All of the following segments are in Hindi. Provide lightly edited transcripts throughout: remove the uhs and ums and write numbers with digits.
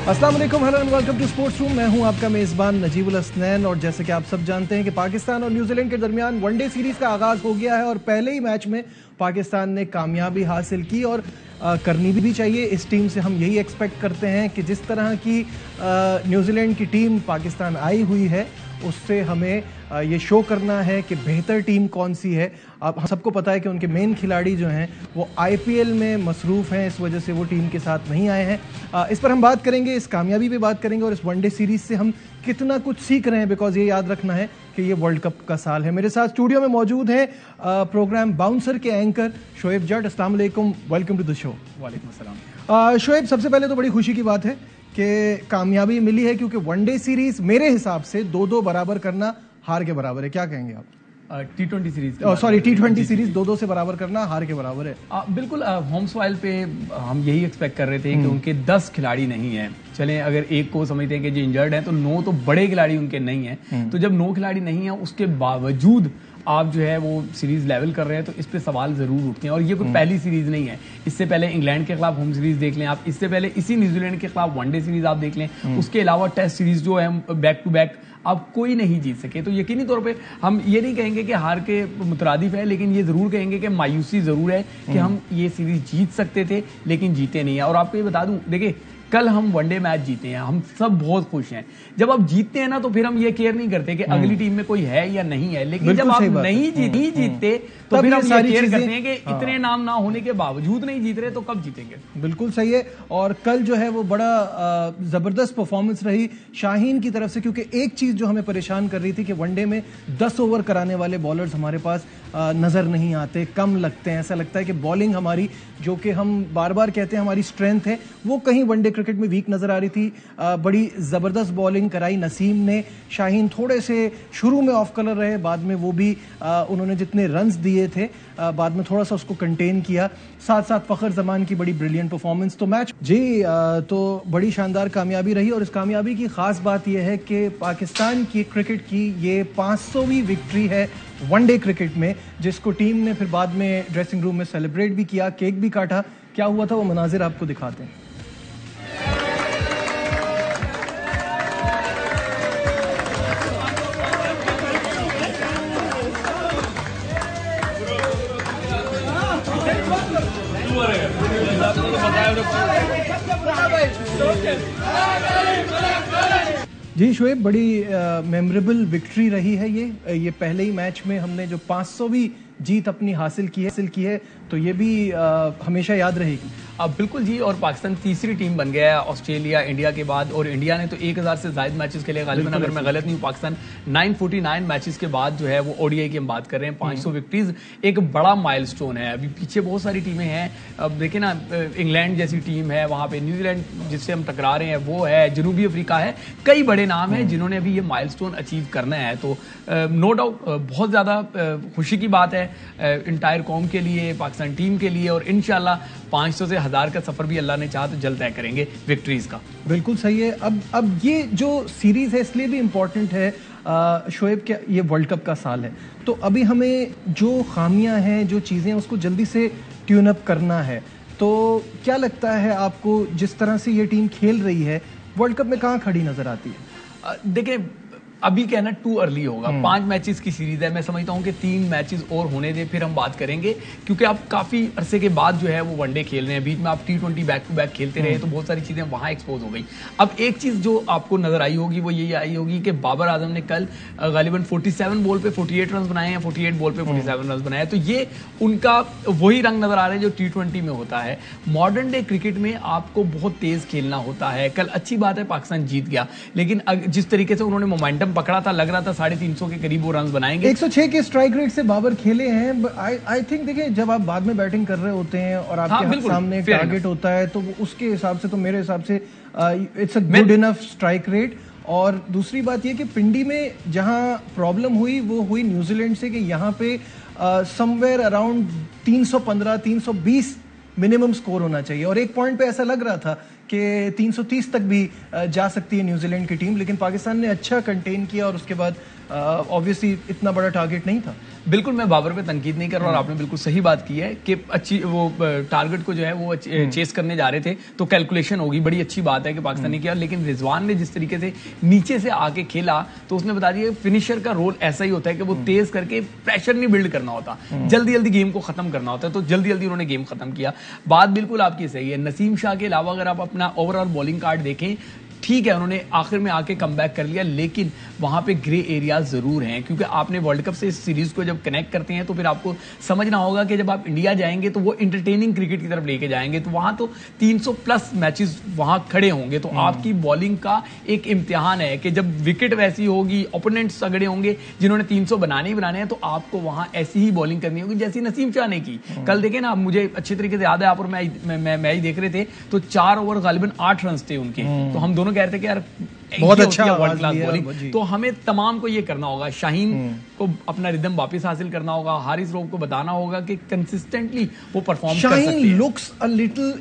अस्सलाम वालेकुम, hello and welcome to sports room. मैं हूं आपका मेज़बान नजीबुल हसनैन। और जैसे कि आप सब जानते हैं कि पाकिस्तान और न्यूजीलैंड के दरमियान वनडे सीरीज़ का आगाज़ हो गया है और पहले ही मैच में पाकिस्तान ने कामयाबी हासिल की और करनी भी चाहिए। इस टीम से हम यही एक्सपेक्ट करते हैं कि जिस तरह की न्यूजीलैंड की टीम पाकिस्तान आई हुई है उससे हमें ये शो करना है कि बेहतर टीम कौन सी है। अब हम सबको पता है कि उनके मेन खिलाड़ी जो हैं वो आईपीएल में मसरूफ़ हैं, इस वजह से वो टीम के साथ नहीं आए हैं। इस पर हम बात करेंगे, इस कामयाबी पे बात करेंगे और इस वनडे सीरीज़ से हम कितना कुछ सीख रहे हैं, बिकॉज ये याद रखना है कि ये वर्ल्ड कप का साल है। मेरे साथ स्टूडियो में मौजूद हैं प्रोग्राम बाउंसर के एंकर शोएब जट। अस्सलाम वालेकुम, वेलकम टू द शो। वालेकुम अस्सलाम। शोएब, सबसे पहले तो बड़ी खुशी की बात है कि कामयाबी मिली है, क्योंकि वनडे सीरीज मेरे हिसाब से 2-2 बराबर करना हार के बराबर है। क्या कहेंगे आप? T20 सीरीज T20 सीरीज 2-2 से बराबर करना हार के बराबर है। बिल्कुल। होम सॉइल पे हम यही एक्सपेक्ट कर रहे थे कि उनके 10 खिलाड़ी नहीं हैं। चलें, अगर एक को समझते हैं कि जो इंजर्ड है तो 9 तो बड़े खिलाड़ी उनके नहीं हैं। तो जब 9 खिलाड़ी नहीं है उसके बावजूद आप जो है वो सीरीज लेवल कर रहे हैं तो इस पे सवाल जरूर उठते हैं। और ये कोई पहली सीरीज नहीं है, इससे पहले इंग्लैंड के खिलाफ होम सीरीज देख लें आप, इससे पहले इसी न्यूजीलैंड के खिलाफ वनडे सीरीज आप देख लें, उसके अलावा टेस्ट सीरीज जो है बैक टू बैक अब कोई नहीं जीत सके। तो यकीनी तौर पे हम ये नहीं कहेंगे कि हार के मुतरादिफ है, लेकिन ये जरूर कहेंगे कि मायूसी जरूर है कि हम ये सीरीज जीत सकते थे लेकिन जीते नहीं है। और आपको ये बता दूं, देखिए कल हम वनडे मैच जीते हैं, हम सब बहुत खुश हैं। जब आप जीतते हैं ना तो फिर हम ये केयर नहीं करते कि अगली टीम में कोई है या नहीं है, लेकिन जब आप नहीं जीतते तो फिर हम ये केयर करते हैं कि इतने नाम ना होने के बावजूद नहीं जीत रहे तो कब जीतेंगे। बिल्कुल सही है। और कल जो है वो बड़ा जबरदस्त परफॉर्मेंस रही शाहीन की तरफ से, क्योंकि एक चीज जो हमें परेशान कर रही थी कि वनडे में 10 ओवर कराने वाले बॉलर्स हमारे पास नजर नहीं आते, कम लगते हैं। ऐसा लगता है कि बॉलिंग हमारी, जो कि हम बार बार कहते हैं हमारी स्ट्रेंथ है, वो कहीं वनडे क्रिकेट में वीक नजर आ रही थी। बड़ी जबरदस्त बॉलिंग कराई नसीम ने। शाहीन थोड़े से शुरू में ऑफ कलर रहे, बाद में वो भी उन्होंने जितने रन्स दिए थे बाद में थोड़ा सा उसको कंटेन किया। साथ साथ फखर जमान की बड़ी ब्रिलियंट परफॉर्मेंस। तो मैच जी तो बड़ी शानदार कामयाबी रही। और इस कामयाबी की खास बात यह है कि पाकिस्तान की क्रिकेट की ये 500वीं विक्ट्री है वनडे क्रिकेट में, जिसको टीम ने फिर बाद में ड्रेसिंग रूम में सेलिब्रेट भी किया, केक भी काटा। क्या हुआ था वो मनाजिर आपको दिखाते हैं। जी शोएब, बड़ी मेमोरेबल विक्ट्री रही है ये पहले ही मैच में हमने जो 500वीं जीत अपनी हासिल की है तो ये भी हमेशा याद रहेगी। बिल्कुल जी। और पाकिस्तान तीसरी टीम बन गया है ऑस्ट्रेलिया इंडिया के बाद, और इंडिया ने तो 1000 से ज्यादा मैचेस के लिए गालिबन, अगर मैं गलत नहीं हूँ, पाकिस्तान 949 मैचेस के बाद जो है वो ओडीआई की हम बात कर रहे हैं 500 विक्ट्रीज, एक बड़ा माइलस्टोन है। अभी पीछे बहुत सारी टीमें हैं। अब देखें ना, इंग्लैंड जैसी टीम है, वहां पे न्यूजीलैंड जिससे हम टकरा रहे हैं वो है, जनूबी अफ्रीका है, कई बड़े नाम हैं जिन्होंने अभी ये माइलस्टोन अचीव करना है। तो नो डाउट बहुत ज्यादा खुशी की बात है इंटायर कौम के लिए, पाकिस्तान टीम के लिए, और इंशाल्लाह 500 से 1000 का सफर भी अल्लाह ने चाहा तो जल्द तय करेंगे विक्ट्रीज का। बिल्कुल सही है। अब ये जो सीरीज है इसलिए भी इंपॉर्टेंट है शोएब, क्या ये वर्ल्ड कप का साल है, तो अभी हमें जो खामियां हैं, जो चीज़ें हैं, उसको जल्दी से ट्यून अप करना है। तो क्या लगता है आपको, जिस तरह से ये टीम खेल रही है वर्ल्ड कप में कहाँ खड़ी नजर आती है? देखिए अभी कहना टू अर्ली होगा। 5 मैचेस की सीरीज है, मैं समझता हूं कि 3 मैचेस और होने दें फिर हम बात करेंगे, क्योंकि आप काफी अरसे के बाद जो है वो वनडे खेल रहे हैं। बीच में आप T20 बैक टू बैक खेलते रहे तो बहुत सारी चीजें वहां एक्सपोज हो गई। अब एक चीज जो आपको नजर आई होगी वो यही आई होगी कि बाबर आजम ने कल गालिबन 47 बॉल पे 48 रन बनाए हैं, 48 बॉल पे 47 रन बनाए। तो ये उनका वही रंग नजर आ रहा है जो T20 में होता है। मॉडर्न डे क्रिकेट में आपको बहुत तेज खेलना होता है। कल अच्छी बात है पाकिस्तान जीत गया, लेकिन जिस तरीके से उन्होंने मोमेंटम पकड़ा था, लग रहा था 350 के करीब वो रन बनाएंगे। 106 के स्ट्राइक रेट से बाबर खेले हैं। आई थिंक देखिए, जब आप बाद में बैटिंग कर रहे होते हैं और आपके सामने टारगेट होता है तो उसके हिसाब से, तो मेरे हिसाब से it's a good enough strike rate. और दूसरी बात यह कि पिंडी में जहां प्रॉब्लम हुई वो हुई न्यूजीलैंड से, कि यहाँ पे समवेयर अराउंड 315-320 मिनिमम स्कोर होना चाहिए। और एक पॉइंट पे ऐसा लग रहा था कि 330 तक भी जा सकती है न्यूजीलैंड की टीम, लेकिन पाकिस्तान ने अच्छा कंटेन किया और उसके बाद ऑब्वियसली इतना बड़ा टारगेट नहीं था। बिल्कुल, मैं बाबर पे तनकीद नहीं कर रहा और आपने बिल्कुल सही बात की है कि अच्छी वो टारगेट को जो है वो चेस करने जा रहे थे तो कैलकुलेशन होगी, बड़ी अच्छी बात है कि पाकिस्तान ने किया। लेकिन रिजवान ने जिस तरीके से नीचे से आके खेला तो उसने बता दिया फिनिशर का रोल ऐसा ही होता है कि वो तेज करके प्रेशर नहीं बिल्ड करना होता, जल्दी जल्दी गेम को खत्म करना होता है, तो जल्दी जल्दी उन्होंने गेम खत्म किया। बात बिल्कुल आपकी सही है। नसीम शाह के अलावा अगर आप अपना ओवरऑल बॉलिंग कार्ड देखें, ठीक है उन्होंने आखिर में आके कमबैक कर लिया, लेकिन वहां पे ग्रे एरिया जरूर हैं, क्योंकि आपने वर्ल्ड कप से इस सीरीज को जब कनेक्ट करते हैं तो फिर आपको समझना होगा कि जब आप इंडिया जाएंगे तो वो इंटरटेनिंग क्रिकेट की तरफ लेके जाएंगे, तो वहां तो 300 प्लस मैचेस वहां खड़े होंगे, तो आपकी बॉलिंग का एक इम्तिहान है कि जब विकेट वैसी होगी, ओपोनेंट्स तगड़े होंगे जिन्होंने 300 बनाने ही बनाने हैं, तो आपको वहां ऐसी ही बॉलिंग करनी होगी जैसी नसीम शाह ने की। कल देखे ना, मुझे अच्छे तरीके से याद है, आप और मैं मैच देख रहे थे तो 4 ओवर गालिबन 8 रन थे उनके, तो हम दोनों कह रहे थे कि यार बहुत अच्छा वर्ल्ड क्लास बॉलिंग। तो हमें तमाम को ये करना होगा, शाहीन को अपना रिदम वापस हासिल करना होगा, हारिस रऊफ को बताना होगा कि कंसिस्टेंटली वो परफॉर्म कर सकते हैं। शाहीन लुक्स अ लिटिल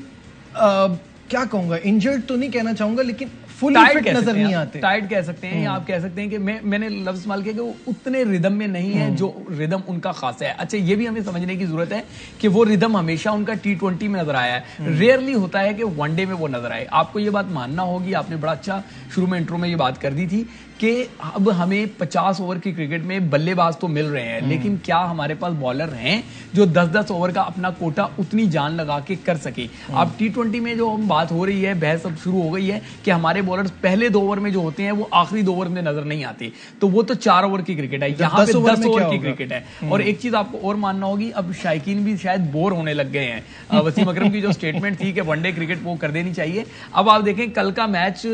क्या कहूंगा, इंजर्ड तो नहीं कहना चाहूंगा, लेकिन फुली फिट नजर नहीं आते। टाइट कह सकते हैं, या आप कह सकते हैं कि मैंने लफ्ज इस्तेमाल किया कि वो उतने रिदम में नहीं है जो रिदम उनका खास है। अच्छा, ये भी हमें समझने की जरूरत है कि वो रिदम हमेशा उनका T20 में नजर आया है, रेयरली होता है कि वनडे में वो नजर आए। आपको ये बात मानना होगी, आपने बड़ा अच्छा शुरू में इंट्रो में ये बात कर दी थी कि अब हमें 50 ओवर की क्रिकेट में बल्लेबाज तो मिल रहे हैं, लेकिन क्या हमारे पास बॉलर हैं जो 10-10 ओवर का अपना कोटा उतनी जान लगा के कर सके। अब T20 में जो बात हो रही है, बहस अब शुरू हो गई है कि हमारे बॉलर्स पहले 2 ओवर में जो होते हैं वो आखिरी 2 ओवर में नजर नहीं आते, तो वो तो 4 ओवर की क्रिकेट है, यहाँ पे 10 ओवर की क्रिकेट है। और एक चीज आपको और मानना होगी, अब शायकीन भी शायद बोर होने लग गए हैं। वसीम अकरम की जो स्टेटमेंट थी कि वनडे क्रिकेट वो कर देनी चाहिए, अब आप देखें कल का मैच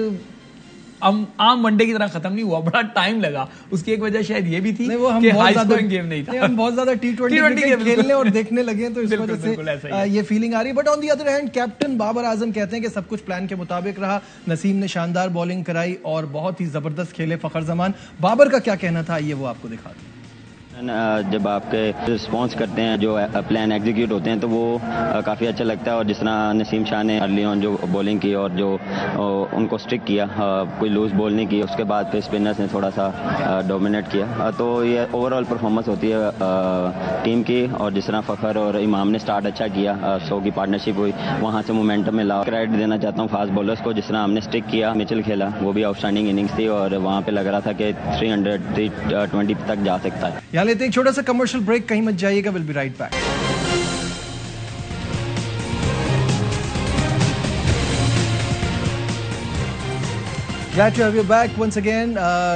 आम वनडे की तरह खत्म नहीं हुआ, बड़ा टाइम लगा। उसकी एक वजह शायद ये भी थी कि हाई स्कोरिंग गेम नहीं था, हम बहुत ज्यादा T20 खेलने और देखने लगे हैं, तो इस वजह से ये फीलिंग आ रही है। But on the other hand captain Babar Azam कहते हैं कि सब कुछ प्लान के मुताबिक रहा, नसीम ने शानदार बॉलिंग कराई और बहुत ही जबरदस्त खेले फखर जमान। बाबर का क्या कहना था, ये वो आपको दिखा दें। जब आपके रिस्पॉन्स करते हैं, जो प्लान एग्जीक्यूट होते हैं, तो वो काफ़ी अच्छा लगता है। और जिस तरह नसीम शाह ने अर्ली ऑन जो बॉलिंग की और जो उनको स्ट्रिक किया, कोई लूज बॉल नहीं की, उसके बाद फिर स्पिनर्स ने थोड़ा सा डोमिनेट किया, तो ये ओवरऑल परफॉर्मेंस होती है टीम की। और जिस तरह फ़खर और इमाम ने स्टार्ट अच्छा किया, शो की पार्टनरशिप हुई, वहाँ से मोमेंटम मिला। क्रेडिट देना चाहता हूँ फास्ट बॉलर्स को, जिस तरह हमने स्टिक किया, मिचेल खेला, वो भी आउटस्टैंडिंग इनिंग्स थी और वहाँ पे लग रहा था कि 320 तक जा सकता है। लेते एक छोटा सा कमर्शियल ब्रेक, कहीं मत जाइएगा, will be right back. Glad to have you back once again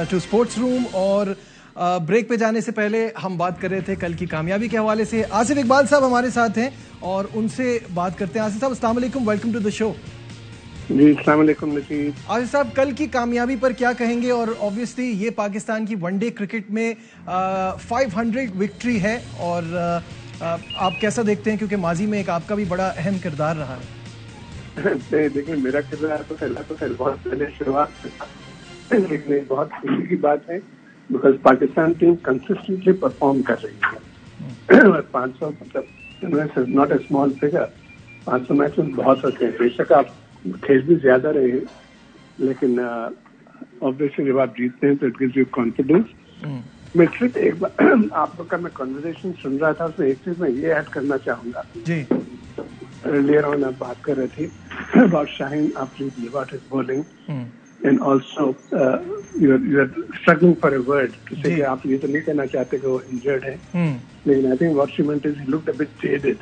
to Sports Room। और ब्रेक पे जाने से पहले हम बात कर रहे थे कल की कामयाबी के हवाले से। आसिफ इकबाल साहब हमारे साथ हैं और उनसे बात करते हैं। आसिफ साहब, अस्सलाम वालेकुम, वेलकम टू द शो। जी अस्सलाम वालेकुम नसीर। आसिफ साहब, कल की कामयाबी पर क्या कहेंगे? और ऑब्वियसली ये पाकिस्तान की वनडे क्रिकेट में 500 विक्ट्री है, और आप कैसा देखते हैं, क्योंकि माजी में एक आपका भी बड़ा अहम किरदार रहा है। देखिए, मेरा किरदार तो बहुत पहले शुरुआत से, लेकिन बहुत खुशी की बात है because Pakistan team consistently perform कर रही है। 500 मतलब not a small figure, 500 matches बहुत होते हैं। बेशक आप खेल भी ज्यादा रहे हैं, लेकिन ऑब्वियसली जब आप जीतते हैं तो इट गिव्स यू कॉन्फिडेंस। मैं सिर्फ एक बार आप लोग का मैं कन्वर्सेशन सुन रहा था, उसमें एक चीज मैं ये ऐड करना चाहूंगा जी। अर्लियर ऑन आप बात कर रहे थे about Shaheen Afridi, about his bowling, and also you are struggling for a word to say, आप ये तो नहीं कहना चाहते कि वो इंजर्ड है, लेकिन I think what she meant is he looked a bit jaded.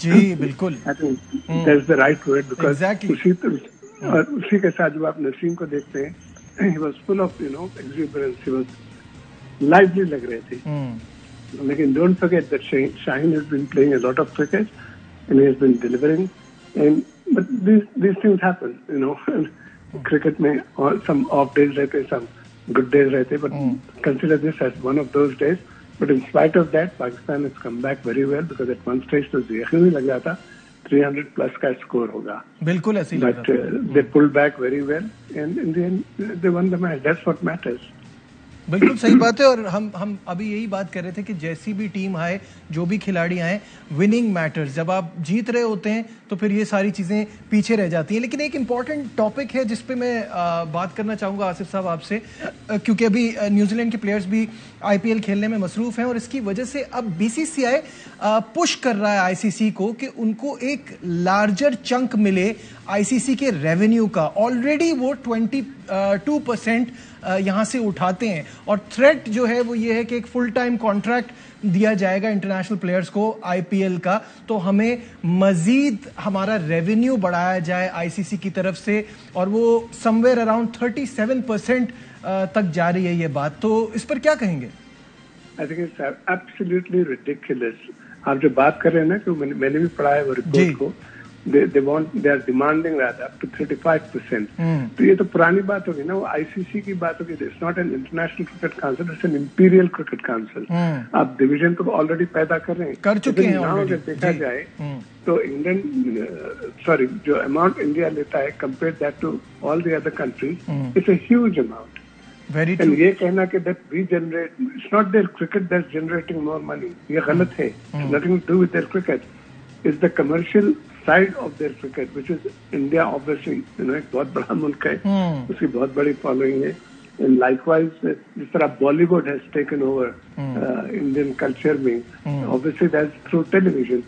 जी बिल्कुल, I think that's the right word, because उसी के साथ जब आप नसीम को देखते हैं, he was full of exuberance, he was lively लग रहे थे। लेकिन don't forget that Shaheen has been playing a lot of cricket and he has been delivering, and but these things happen, cricket में और सम ऑफ डेज रहते, सम गुड डेज रहते, but consider this as one of those days. But in spite of that, Pakistan has come back very well, because at one stage तो यकीन नहीं लग रहा था 300 प्लस का स्कोर होगा। बिल्कुल ऐसे ही लग रहा था। But they pulled back very well, and in the end they won the match. That's what matters. बिल्कुल सही बात है। और हम अभी यही बात कर रहे थे कि जैसी भी टीम आए, जो भी खिलाड़ी आए, विनिंग मैटर्स। जब आप जीत रहे होते हैं तो फिर ये सारी चीजें पीछे रह जाती हैं। लेकिन एक इंपॉर्टेंट टॉपिक है जिस पे मैं बात करना चाहूंगा आसिफ साहब आपसे, क्योंकि अभी न्यूजीलैंड के प्लेयर्स भी आईपीएल खेलने में मसरूफ हैं और इसकी वजह से अब बीसीसीआई पुश कर रहा है आईसीसी को कि उनको एक लार्जर चंक मिले आईसीसी के रेवेन्यू का। ऑलरेडी वो 22% यहां से उठाते हैं और थ्रेट जो है वो ये है कि एक फुल टाइम कॉन्ट्रैक्ट दिया जाएगा इंटरनेशनल प्लेयर्स को आईपीएल का, तो हमें मजीद हमारा रेवेन्यू बढ़ाया जाए आईसीसी की तरफ से, और वो समवेयर अराउंड 37% तक जा रही है ये बात। तो इस पर क्या कहेंगे? आई थिंक इट्स एब्सोल्युटली रिडिकुलस। आप जो बात कर रहे हैं ना, कि मैंने भी पढ़ा है वो रिपोर्ट को, they are demanding that up to 35%. तो ये तो पुरानी बात होगी ना, वो आईसीसी की बात होगी। It's not an international cricket council, it's an imperial cricket council. आप डिवीजन तो ऑलरेडी पैदा कर रहे हैं, कर चुके हैं ऑलरेडी। अगर देखा जाए तो इंग्लैंड जो अमाउंट इंडिया लेता है compare that to all the other countries, it's a huge amount. Very true. ये कहना कि that we generate, it's not their cricket that's generating more money, ये गलत है। Nothing to do with their cricket, is the commercial side of their cricket, which is India. Obviously एक बहुत बड़ा मुल्क है, उसकी बहुत बड़ी फॉलोइंग है। एंड लाइकवाइज जिस तरह Bollywood has taken over Indian culture में, ऑब्वियसली दैट्स थ्रू टेलीविजन,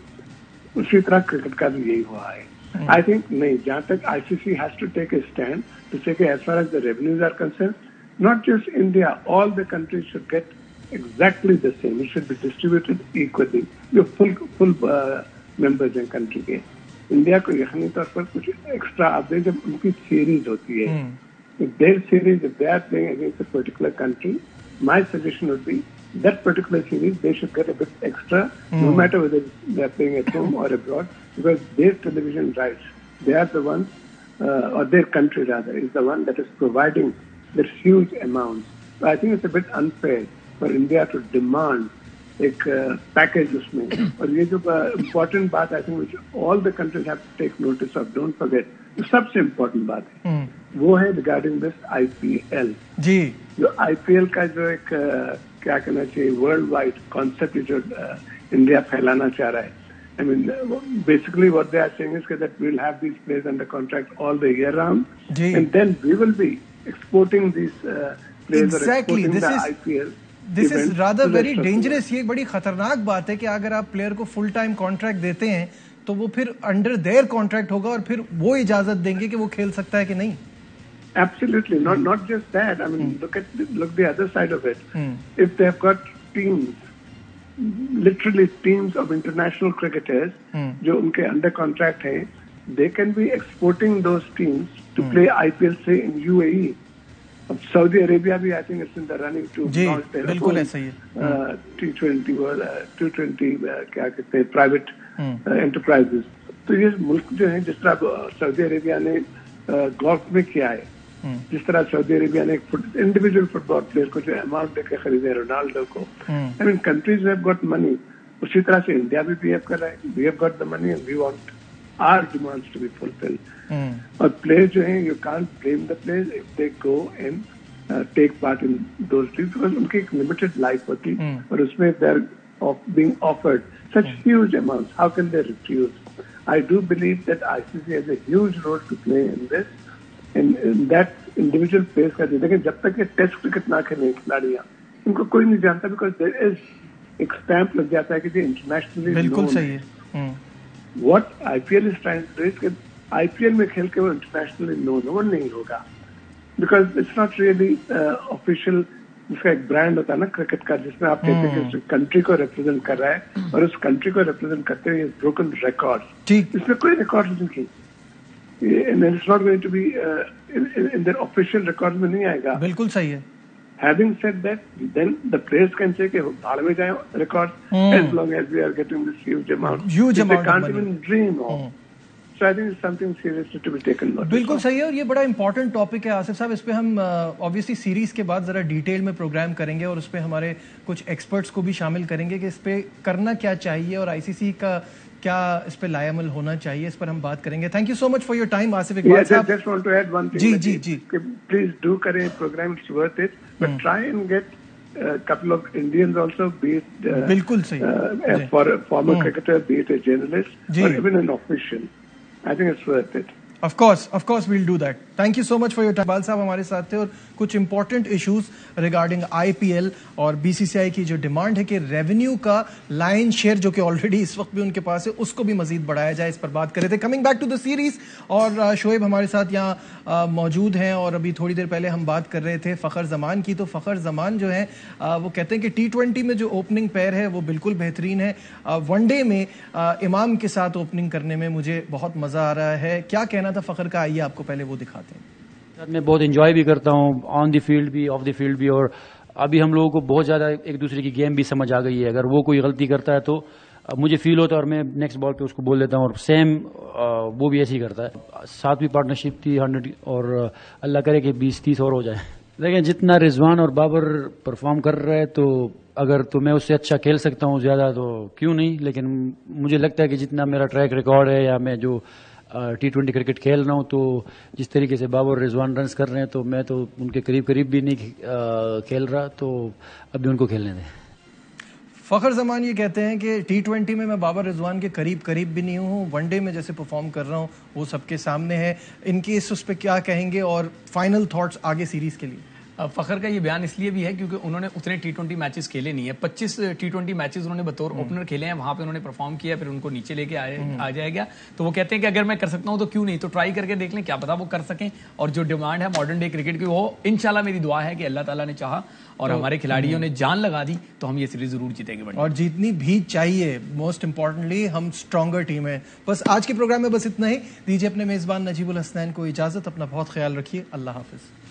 उसी तरह क्रिकेट का भी यही हुआ है। आई थिंक नहीं, जहां तक ICC has to take a stand to say कि as far as the revenues are concern, not just India, all the countries should get exactly the same. It should be distributed equally. जो full members हैं country के, इंडिया को यकीनी तौर पर कुछ एक्स्ट्रा आप दें। जब उनकी सीरीज होती है, if their series, if they are playing against a particular country, my suggestion would be that particular series they should get a bit extra, no matter whether they are playing at home or abroad, because their television rights, they are the ones, or their country rather, is the one that is providing there's huge amounts. So I think it's a bit unfair for India to demand एक पैकेज उसमें। और ये जो इम्पोर्टेंट बात I think which all the countries have to take notice of, don't forget, जो सबसे इम्पोर्टेंट बात है वो है रिगार्डिंग दिस आईपीएल। जी, जो आईपीएल का जो एक क्या कहना चाहिए वर्ल्ड वाइड कॉन्सेप्ट जो इंडिया फैलाना चाह रहा है, I mean, basically what they are saying is that we will have these players under contract all the year round, and then we will be exporting these players or exporting the IPL. This is rather very dangerous. ये बड़ी खतरनाक बात है कि अगर आप प्लेयर को फुल टाइम कॉन्ट्रैक्ट देते हैं तो वो फिर अंडर देयर कॉन्ट्रैक्ट होगा और फिर वो इजाजत देंगे कि वो खेल सकता है कि नहीं। Absolutely, not just that. I mean, look the other side of it. If they have got teams, literally teams of international cricketers जो उनके अंडर कॉन्ट्रैक्ट हैं, they can be exporting those teams to play IPL say in UAE. अब सऊदी अरेबिया भी I think it's in the running to launch their बिल्कुल ऐसा ही है T20 वर्ल्ड T20 क्या कहते हैं प्राइवेट एंटरप्राइजेस। तो ये मुल्क जो है, जिस तरह सऊदी अरेबिया ने गोल्फ में किया है, जिस तरह सऊदी अरेबिया ने इंडिविजुअल फुटबॉल प्लेयर को जो अमाउंट देकर खरीदे रोनाल्डो को, I mean countries have got money, उसी तरह से इंडिया भी बिहेव कर रहा है। We have got the money and we want our demands to be fulfilled. और प्लेयर्स जो हैं, you can't blame the players if they go and take part in those teams, because उनकी एक लिमिटेड लाइफ होती और उसमें they are being offered such huge amounts, how can they refuse? I do believe that ICC has a huge role to play in this, in that individual players का। लेकिन जब तक ये टेस्ट क्रिकेट ना खेलें खिलाड़ियां, उनको कोई नहीं जानता, बिकॉज देयर इज एक स्टैंप लग जाता है कि इंटरनेशनली बिल्कुल सही है। What IPL is trying to do is IPL में खेल के वो इंटरनेशनली नोन नहीं होगा, because it's not really official. जिसका एक ब्रांड होता है ना क्रिकेट का, जिसमें आप कहते हैं कि उस कंट्री को रिप्रेजेंट कर रहा है और उस कंट्री को रिप्रेजेंट करते हुए ब्रोकन रिकॉर्ड, इसमें कोई रिकॉर्ड नहीं की, it's not going to be in their official record में नहीं आएगा। बिल्कुल सही है। Having said that, then the players can say कि भाड़ में जाए records as long as we are getting this huge amount. Huge they amount can't of money. even dream of. So I think it's something seriously to be taken notice. बिल्कुल सही है, और ये बड़ा इंपॉर्टेंट टॉपिक है आसिफ साहब। इस पे हम ऑब्वियसली सीरीज के बाद जरा डिटेल में प्रोग्राम करेंगे और उस पे हमारे कुछ एक्सपर्ट्स को भी शामिल करेंगे कि इस पे करना क्या चाहिए और आईसीसी का क्या इस पे लायमल होना चाहिए, इस पर हम बात करेंगे। Thank you so much for your time Asif Iqbal साहब। Just want to add one thing. Ji. Please do करें program, it's worth it, but try and get a couple of Indians also, be it बिल्कुल सही, for a former cricketer, be it a journalist or even an official. I think it's worth it. Of course we'll do that. Thank you so much for your time। Iqbal साहब हमारे साथ थे और कुछ इंपॉर्टेंट इश्यूज रिगार्डिंग आईपीएल और बीसीसीआई की जो डिमांड है कि रेवेन्यू का लाइन शेयर जो कि ऑलरेडी इस वक्त भी उनके पास है उसको भी मजीद बढ़ाया जाए, इस पर बात कर रहे थे। Coming back to the series, और शोएब हमारे साथ यहाँ मौजूद हैं और अभी थोड़ी देर पहले हम बात कर रहे थे फखर जमान की। तो फखर जमान जो है वो कहते हैं कि T20 में जो ओपनिंग पेयर है वो बिल्कुल बेहतरीन है, वनडे में इमाम के साथ ओपनिंग करने में मुझे बहुत मजा आ रहा है। क्या कहना था फखर का, आइए आपको पहले वो दिखाते हैं। मैं बहुत एंजॉय भी करता हूँ, ऑन द फील्ड भी, ऑफ द फील्ड भी, और अभी हम लोगों को बहुत ज़्यादा एक दूसरे की गेम भी समझ आ गई है। अगर वो कोई गलती करता है तो मुझे फील होता है और मैं नेक्स्ट बॉल पे उसको बोल देता हूँ, और सेम वो भी ऐसे ही करता है। 7वीं पार्टनरशिप थी 100, और अल्लाह करे कि 20-30 और हो जाए। लेकिन जितना रिजवान और बाबर परफॉर्म कर रहे हैं तो अगर तो मैं उससे अच्छा खेल सकता हूँ ज़्यादा तो क्यों नहीं, लेकिन मुझे लगता है कि जितना मेरा ट्रैक रिकॉर्ड है या मैं जो T20 क्रिकेट खेल रहा हूँ तो जिस तरीके से बाबर और रिजवान रन्स कर रहे हैं तो मैं तो उनके करीब भी नहीं खेल रहा, तो अभी उनको खेलने दें। फखर जमान ये कहते हैं कि T20 में मैं बाबर रिजवान के करीब भी नहीं हूँ, वनडे में जैसे परफॉर्म कर रहा हूँ वो सबके सामने है। इनकी उस पर क्या कहेंगे और फाइनल थॉट्स आगे सीरीज के लिए? फखर का ये बयान इसलिए भी है क्योंकि उन्होंने उतने T20 मैचेस खेले नहीं है। 25 T20 मैचेस उन्होंने बतौर ओपनर खेले हैं, वहां पे उन्होंने परफॉर्म किया, फिर उनको नीचे लेके आ जाएगा। तो वो कहते हैं कि अगर मैं कर सकता हूं तो क्यों नहीं, तो ट्राई करके देख लें, क्या पता वो कर सकें। और जो डिमांड है मॉडर्न डे क्रिकेट की, वो इंशाल्लाह मेरी दुआ है कि अल्लाह ताला ने चाहा और हमारे खिलाड़ियों ने जान लगा दी तो हम ये सीरीज जरूर जीतेंगे। और जीतनी भी चाहिए, मोस्ट इंपॉर्टेंटली हम स्ट्रॉन्गर टीम है। बस आज के प्रोग्राम में बस इतना ही। दीजिए अपने मेजबान नजीबुल हसनैन को इजाजत, अपना बहुत ख्याल रखिए, अल्लाह हाफिज।